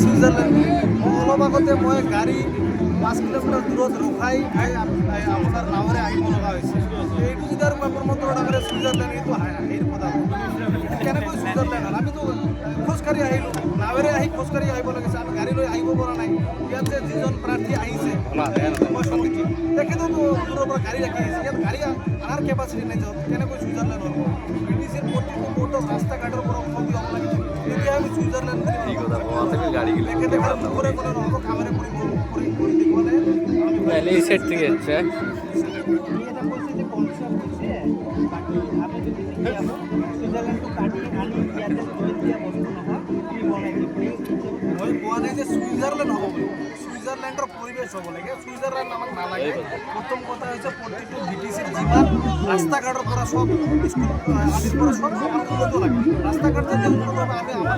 সুইজাৰল্যান্ড অলপ আগতে মই গাড়ী 5 কিলোমিটাৰ দূৰত ৰখাই আপোনাৰ নাৱেৰে আহিব লগা হৈছে। এইটো যদি আৰু ব্ৰহ্মপুত্ৰ ডাঙৰে ছুইজাৰলেণ্ড এইটো হেৰিৰ কথা কেনেকৈ ছুইজাৰলেণ্ড হ'ল? আমিতো খোজকাঢ়ি আহিলোঁ, নাৱেৰে আহি খোজকাঢ়ি আহিব লাগিছে। আমি গাড়ী লৈ আহিব পৰা নাই। ইয়াত যে যিজন প্ৰাৰ্থী আহিছে মই সন্মুখীন তেখেতেও দূৰৰ পৰা গাড়ী ৰাখি আহিছে। ইয়াত গাড়ী আনাৰ কেপাচিটি নাই, য'ত কেনেকৈ ছুইজাৰলেণ্ড হ'ল? ব্ৰিটিছেৰ প্ৰতিটো কোৰ্টত ৰাস্তা ঘাটৰ পৰা উন্নতি হ'ব লাগে। তেতিয়া আমি ছুইজাৰলেণ্ড কৰে কোনো নহ'ব, কামেৰে কৰি দেখুৱালে এই সাইড থেকে যাচ্ছে মই কোৱা নাই যে ছুইজাৰলেণ্ড হ'ব বুলি। ছুইজাৰলেণ্ডৰ পৰিৱেশ হ'ব লাগে। ছুইজাৰলেণ্ড আমাক নালাগে। প্ৰথম কথা হৈছে প্ৰতিটো ব্ৰিটিছেৰ যিমান ৰাস্তা ঘাটৰ পৰা সব স্কুল আদিৰ পৰা সব উন্নত লাগে। ৰাস্তা ঘাট যদি উন্নত হবে আমি আমাৰ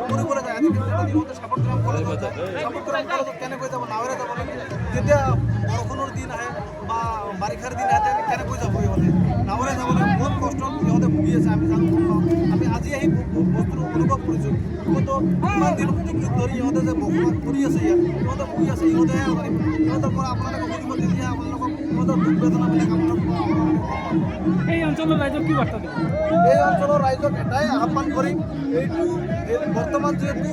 কৰিবলৈ যায়। আজিকালি ইহঁতে সাপগ্ৰাম কলেজত যায়। সাপগ্ৰাম কলেজত কেনেকৈ যাব? নাৱেৰে যাব লাগে। যেতিয়া বৰষুণৰ দিন আহে বা বাৰিষাৰ দিন আহে কেনেকৈ যাব? ইহঁতে নাৱেৰে যাব লাগে। বহুত কষ্ট ইহঁতে ভুগি আছে। আমি জানো, আমি আজি আহি বস্তুটো অনুভৱ কৰিছোঁ। কিন্তু ইমান দিন ধৰি ইহঁতে যে বসবাস কৰি আছে ইয়াত, ইহঁতে ভুগি আছে। ইহঁতেহে পাৰিব। ইহঁতৰ পৰা আপোনালোকে সুধিব, তেতিয়া আপোনালোকক ইহঁতৰ দুখ বেদনাবিলাক আপোনালোকক এই অঞ্চলের রাজ্য কি বার্তা দেবে? এই অঞ্চলের রাইজক এটাই আহ্বান করি, এইটো বর্তমান যেহেতু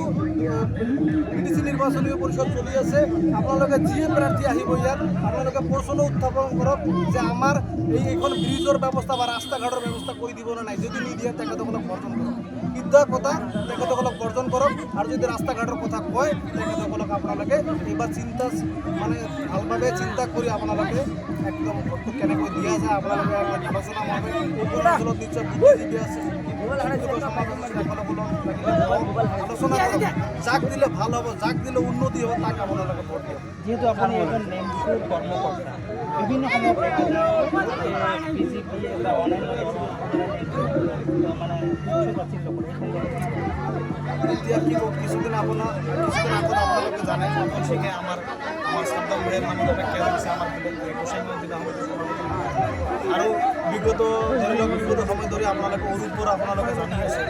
বিটিসি নির্বাচনীয় পরিষদ চলি আছে, আপোনালোকে যিয়ে প্রার্থী আহিব ইয়াত আপোনালোকে প্ৰশ্ন উত্থাপন কৰক যে আমাৰ এইখন ব্ৰিজৰ ব্যৱস্থা বা ৰাস্তা ঘাটৰ ব্যৱস্থা কৰি দিব নে নাই। যদি নিদিয়ে তেখেতসকলক বৰ্জন কৰক। বিদ্যাৰ কথা তেখেতসকলক বৰ্জন কৰক। আৰু যদি ৰাস্তা ঘাটৰ কথা কয় তেখেতসকলক আপোনালোকে এইবাৰ চিন্তা মানে ভালভাৱে চিন্তা কৰি আপোনালোকে একদম ভোটটো কেনেকৈ দিয়া যায় আপোনালোকে আলোচনা মাৰবে। এইবোৰ অঞ্চলত নিশ্চয় বুদ্ধিজীৱী আছে, সমাজ আছে, আলোচনা কৰক। যাক দিলে ভাল হ'ব, যাক দিলে উন্নতি হ'ব, তাক আপোনালোকে ভোট দিয়ক। যেহেতু আপুনি এজন নেমছুৰ কৰ্মকৰ্তা, বিভিন্ন সময়ত বিজেপি বা অন্যান্য এতিয়া কি কওক, কিছুদিন আগত আপোনালোকে জানে মনমোহন সিঙে আমাৰ সাদ্দাম ভাইয়েৰ নামত একটা কেস দিছে আমাৰ আৰু বিগত ধৰি লওক বিগত সময় ধৰি আপোনালোকে অৰুপৰ আপোনালোকে জানি আছে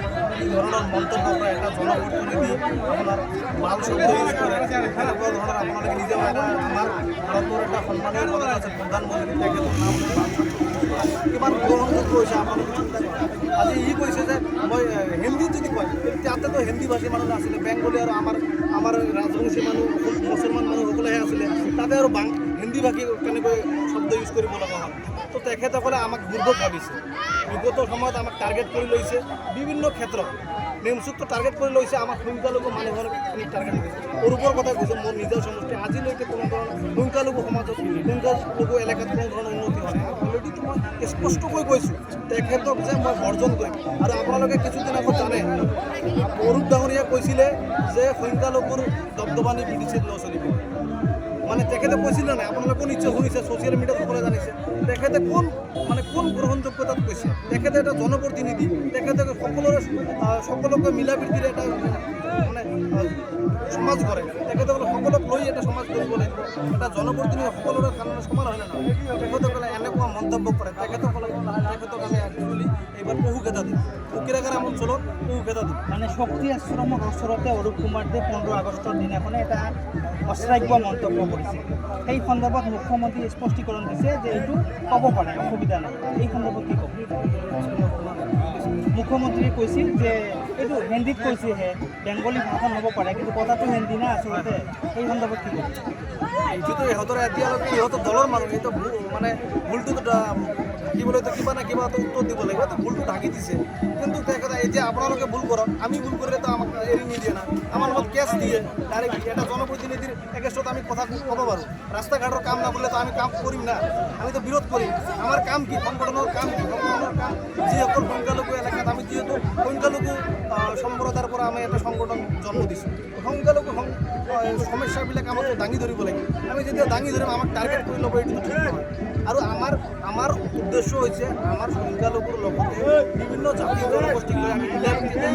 এই ধৰণৰ মন্তব্য কৰে। এটা জনপ্ৰতিনিধি আপোনাৰ ভাল শব্দ ইউজ কৰে। এনেকুৱা ধৰণৰ আপোনালোকে নিজে আমাৰ ভাৰতৰ এটা সন্মানীয় পদত আছে প্ৰধানমন্ত্ৰী, তেখেতৰ নাম কিমান গ্ৰহণযোগ্য হৈছে আপোনালোকে চিন্তা কৰে। আজি ই কৈছে যে মই হিন্দী যদি কয়, তাতেতো হিন্দী ভাষী মানুহ নাছিলে, বেংগলী আৰু আমাৰ ৰাজবংশী মানুহ মুছলমান মানুহসকলেহে আছিলে। তাতে আৰু হিন্দী ভাষী কেনেকৈ শব্দ ইউজ কৰিব লগা হ'ল? তো তেখেতসকলে আমাক দুৰ্বল ভাবিছে। বিগত সময়ত আমাক টাৰ্গেট কৰি লৈছে বিভিন্ন ক্ষেত্ৰত। নেমচুকটো টাৰ্গেট কৰি লৈছে, আমাক সংখ্যালঘু মানুহৰ টাৰ্গেট কৰিছে। অৰূপৰ কথা কৈছোঁ, মোৰ নিজৰ সমষ্টি আজিলৈকে কোনো ধৰণৰ সংখ্যালঘু সমাজত সংখ্যালঘু এলেকাত কোনো ধৰণৰ উন্নতি হোৱা নাই। অলৰেডিটো মই স্পষ্টকৈ কৈছোঁ তেখেতক যে মই বৰ্জন কৰিম। আৰু আপোনালোকে কিছুদিন আগত জানে অৰূপ ডাঙৰীয়াই কৈছিলে যে সংখ্যালঘুৰ দবদবানি ব্ৰিটিছত নচলিব। মানে তেখেতে কৈছিলে নাই? আপোনালোকে নিশ্চয় শুনিছে, ছ'চিয়েল মিডিয়াত সকলোৱে জানিছে। তেখেতে কোন গ্ৰহণযোগ্যতাত কৈছে? তেখেতে এটা জনপ্ৰতিনিধি, তেখেতে সকলোকে মিলা প্ৰীতিৰে এটা মানে সমাজ কৰে। তেখেতসকলে সকলোক লৈ এটা সমাজ কৰিব লাগিব। এটা জনপ্ৰতিনিধি সকলোৰে কাৰণে সমান হয় নে নহয়? তেখেতসকলে এনেকুৱা মন্তব্য কৰে। তেখেতক আমি একচুৱেলি এইবাৰ পহুকেইটা দিম, ফকিৰাগাৰ অঞ্চলত পহুকেইটা দিম। মানে শক্তি আশ্ৰমৰ ওচৰতে অৰূপ কুমাৰ দে 15 আগষ্টৰ দিনাখনে এটা অশ্ৰাব্য মন্তব্য কৰিছে। সেই সন্দৰ্ভত মুখ্যমন্ত্ৰী স্পষ্টীকৰণ দিছে যে এইটো ক'ব পাৰে, অসুবিধা নাই। এই সন্দৰ্ভত কি ক'ব? মুখ্যমন্ত্ৰীয়ে কৈছিল যে এইটো হিন্দীত কৈছেহে, বেংগলী ভাষা হ'ব পাৰে, কিন্তু কথাটো হিন্দী না আচলতে। এই সন্দৰ্ভত কি ক'ব? এইটোতো ইহঁতৰ এতিয়ালৈকে ইহঁতৰ দলৰ মানুহ, এইটো মানে ভুলটো থাকিবলৈতো কিবা না কিবা এটা উত্তৰ দিব লাগিব। এইটো ভুলটো ঢাকি দিছে। কিন্তু তেখেতে এতিয়া আপোনালোকে ভুল কৰক, আমি ভুল কৰিলেতো আমাক এৰি নিদিয়ে না, আমাৰ লগত কেছ দিয়ে ডাইৰেক্ট। এটা জনপ্ৰতিনিধিৰ এগেইনষ্টত আমি কথা ক'ব পাৰোঁ। ৰাস্তা ঘাটৰ কাম নকৰিলেতো আমি কাম কৰিম না, আমিতো বিৰোধ কৰিম। আমাৰ কাম কি? সংগঠনৰ কাম কি? সংগঠনৰ কাম যিসকল সংখ্যালঘু এলেকাত আমি যিহেতু সংখ্যালঘু সম্প্ৰদায়ৰ পৰা আমি এটা সংগঠন জন্ম দিছোঁ। সংখ্যালঘু সমস্যাবিলাক আমাক দাঙি ধৰিব লাগিব। আমি যেতিয়া দাঙি ধৰিম আমাক টাৰ্গেট কৰি ল'ব, এইটো ঠিক নহয়। আৰু আমাৰ উদ্দেশ্য হৈছে আমাৰ সংখ্যালঘুৰ লগতে বিভিন্ন জাতি জনগোষ্ঠীক লৈ আমি মিলা প্ৰীতিৰে